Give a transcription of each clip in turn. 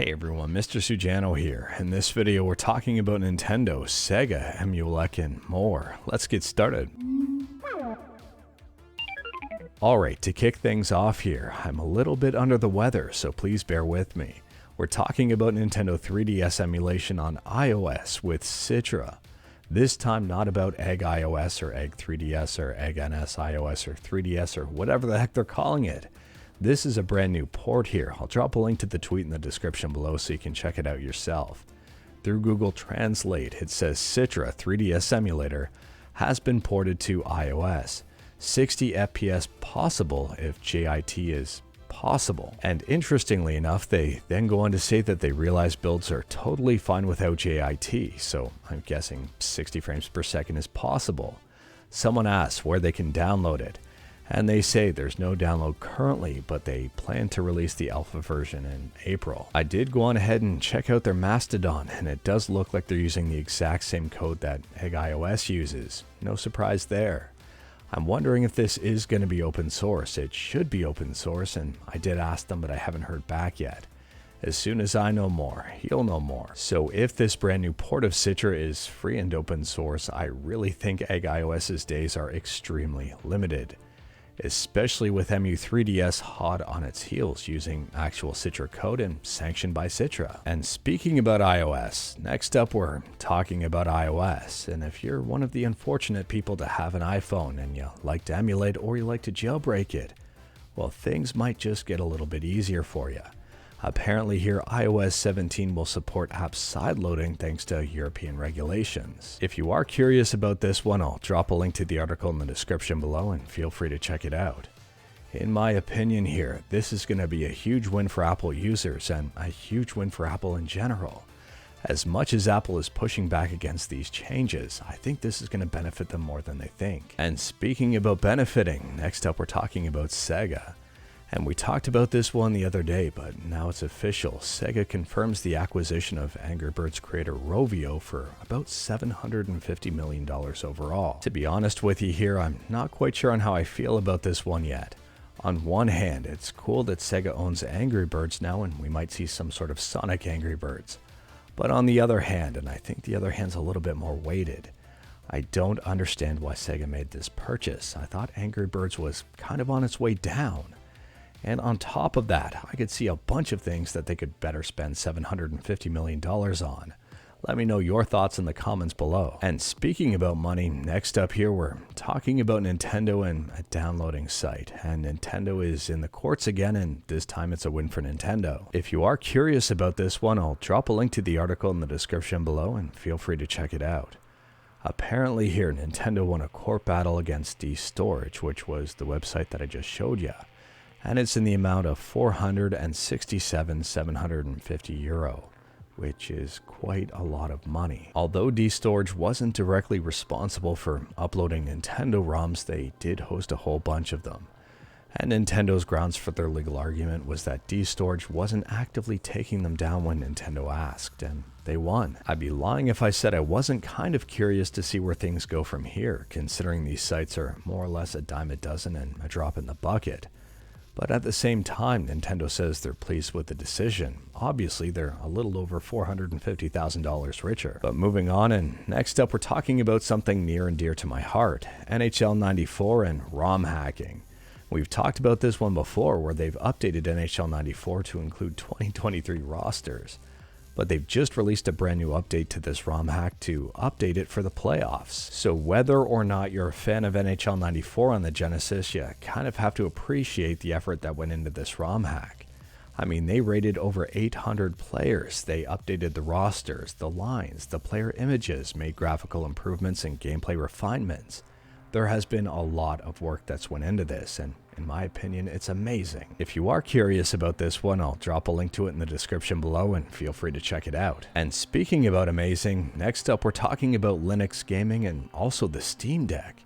Hey everyone, Mr. Sujano here. In this video we're talking about Nintendo, Sega, EmuELEC, and more. Let's get started. Alright, to kick things off here, I'm a little bit under the weather, so please bear with me. We're talking about Nintendo 3DS emulation on iOS with Citra. This time not about Egg iOS or Egg 3DS or Egg NS iOS or 3DS or whatever the heck they're calling it. This is a brand new port here. I'll drop a link to the tweet in the description below so you can check it out yourself. Through Google Translate, it says Citra 3DS emulator has been ported to iOS. 60 FPS possible if JIT is possible. And interestingly enough, they then go on to say that they realize builds are totally fine without JIT, so I'm guessing 60 frames per second is possible. Someone asks where they can download it, and they say there's no download currently, but they plan to release the alpha version in April. I did go on ahead and check out their Mastodon, and it does look like they're using the exact same code that Egg iOS uses. No surprise there. I'm wondering if this is going to be open source. It should be open source, and I did ask them, but I haven't heard back yet. As soon as I know more, you'll know more. So if this brand new port of Citra is free and open source, I really think Egg iOS's days are extremely limited, especially with Emu3DS hot on its heels using actual Citra code and sanctioned by Citra. And speaking about iOS, next up we're talking about iOS. And if you're one of the unfortunate people to have an iPhone and you like to emulate or you like to jailbreak it, well, things might just get a little bit easier for you. Apparently here, iOS 17 will support app sideloading thanks to European regulations. If you are curious about this one, I'll drop a link to the article in the description below and feel free to check it out. In my opinion here, this is going to be a huge win for Apple users and a huge win for Apple in general. As much as Apple is pushing back against these changes, I think this is going to benefit them more than they think. And speaking about benefiting, next up we're talking about Sega. And we talked about this one the other day, but now it's official. Sega confirms the acquisition of Angry Birds creator Rovio for about $750 million overall. To be honest with you here, I'm not quite sure on how I feel about this one yet. On one hand, it's cool that Sega owns Angry Birds now and we might see some sort of Sonic Angry Birds. But on the other hand, and I think the other hand's a little bit more weighted, I don't understand why Sega made this purchase. I thought Angry Birds was kind of on its way down. And on top of that, I could see a bunch of things that they could better spend $750 million on. Let me know your thoughts in the comments below. And speaking about money, next up here we're talking about Nintendo and a downloading site. And Nintendo is in the courts again, and this time it's a win for Nintendo. If you are curious about this one, I'll drop a link to the article in the description below and feel free to check it out. Apparently here, Nintendo won a court battle against D-Storage, which was the website that I just showed you. And it's in the amount of €467,750, which is quite a lot of money. Although D-Storage wasn't directly responsible for uploading Nintendo ROMs, they did host a whole bunch of them. And Nintendo's grounds for their legal argument was that D-Storage wasn't actively taking them down when Nintendo asked, and they won. I'd be lying if I said I wasn't kind of curious to see where things go from here, considering these sites are more or less a dime a dozen and a drop in the bucket. But at the same time, Nintendo says they're pleased with the decision. Obviously, they're a little over $450,000 richer. But moving on, and next up we're talking about something near and dear to my heart, NHL94 and ROM hacking. We've talked about this one before, where they've updated NHL94 to include 2023 rosters. But they've just released a brand new update to this ROM hack to update it for the playoffs. So whether or not you're a fan of NHL94 on the Genesis, you kind of have to appreciate the effort that went into this ROM hack. I mean, they rated over 800 players, they updated the rosters, the lines, the player images, made graphical improvements and gameplay refinements. There has been a lot of work that's went into this, and in my opinion, it's amazing. If you are curious about this one, I'll drop a link to it in the description below and feel free to check it out. And speaking about amazing, next up we're talking about Linux gaming and also the Steam Deck.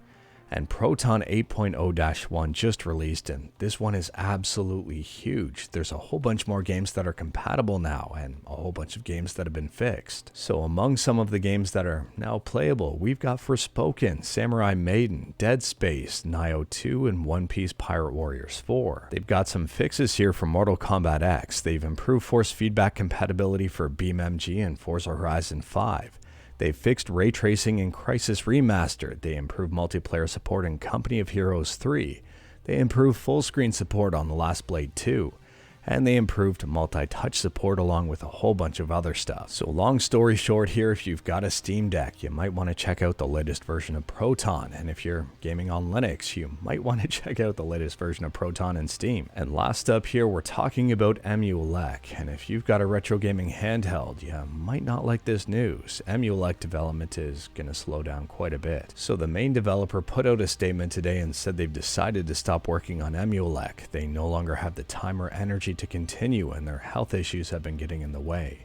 And Proton 8.0-1 just released, and this one is absolutely huge. There's a whole bunch more games that are compatible now, and a whole bunch of games that have been fixed. So among some of the games that are now playable, we've got Forspoken, Samurai Maiden, Dead Space, Nioh 2, and One Piece Pirate Warriors 4. They've got some fixes here for Mortal Kombat X. They've improved force feedback compatibility for BeamNG and Forza Horizon 5. They fixed ray tracing in Crysis Remastered. They improved multiplayer support in Company of Heroes 3. They improved full screen support on The Last Blade 2. And they improved multi-touch support along with a whole bunch of other stuff. So long story short here, if you've got a Steam Deck, you might want to check out the latest version of Proton. And if you're gaming on Linux, you might want to check out the latest version of Proton in Steam. And last up here, we're talking about EmuELEC. And if you've got a retro gaming handheld, you might not like this news. EmuELEC development is going to slow down quite a bit. So the main developer put out a statement today and said they've decided to stop working on EmuELEC. They no longer have the time or energy to continue, and their health issues have been getting in the way.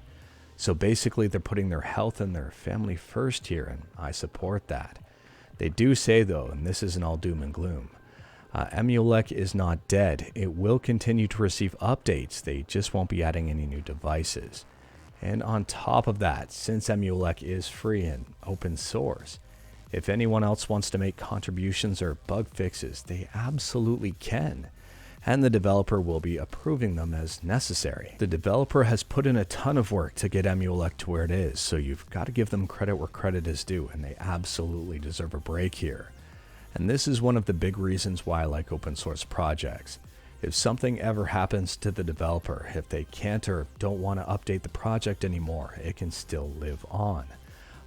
So basically they're putting their health and their family first here, and I support that. They do say though, and this isn't all doom and gloom, EmuELEC is not dead. It will continue to receive updates. They just won't be adding any new devices. And on top of that, since EmuELEC is free and open source, if anyone else wants to make contributions or bug fixes, they absolutely can. And the developer will be approving them as necessary. The developer has put in a ton of work to get EmuELEC to where it is, so you've got to give them credit where credit is due, and they absolutely deserve a break here. And this is one of the big reasons why I like open source projects. If something ever happens to the developer, if they can't or don't want to update the project anymore, it can still live on.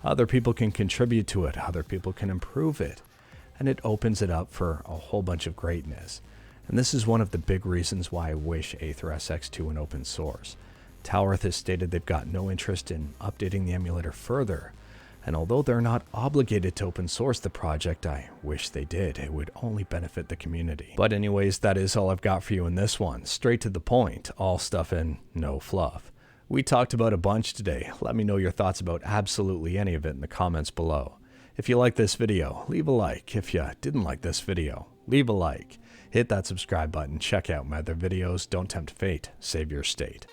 Other people can contribute to it, other people can improve it, and it opens it up for a whole bunch of greatness. And this is one of the big reasons why I wish Aether SX2 went open source. Towerth has stated they've got no interest in updating the emulator further, and although they're not obligated to open source the project, I wish they did. It would only benefit the community. But anyways, that is all I've got for you in this one. Straight to the point, all stuff and no fluff. We talked about a bunch today. Let me know your thoughts about absolutely any of it in the comments below. If you like this video, leave a like. If you didn't like this video, leave a like. Hit that subscribe button, check out my other videos, don't tempt fate, save your state.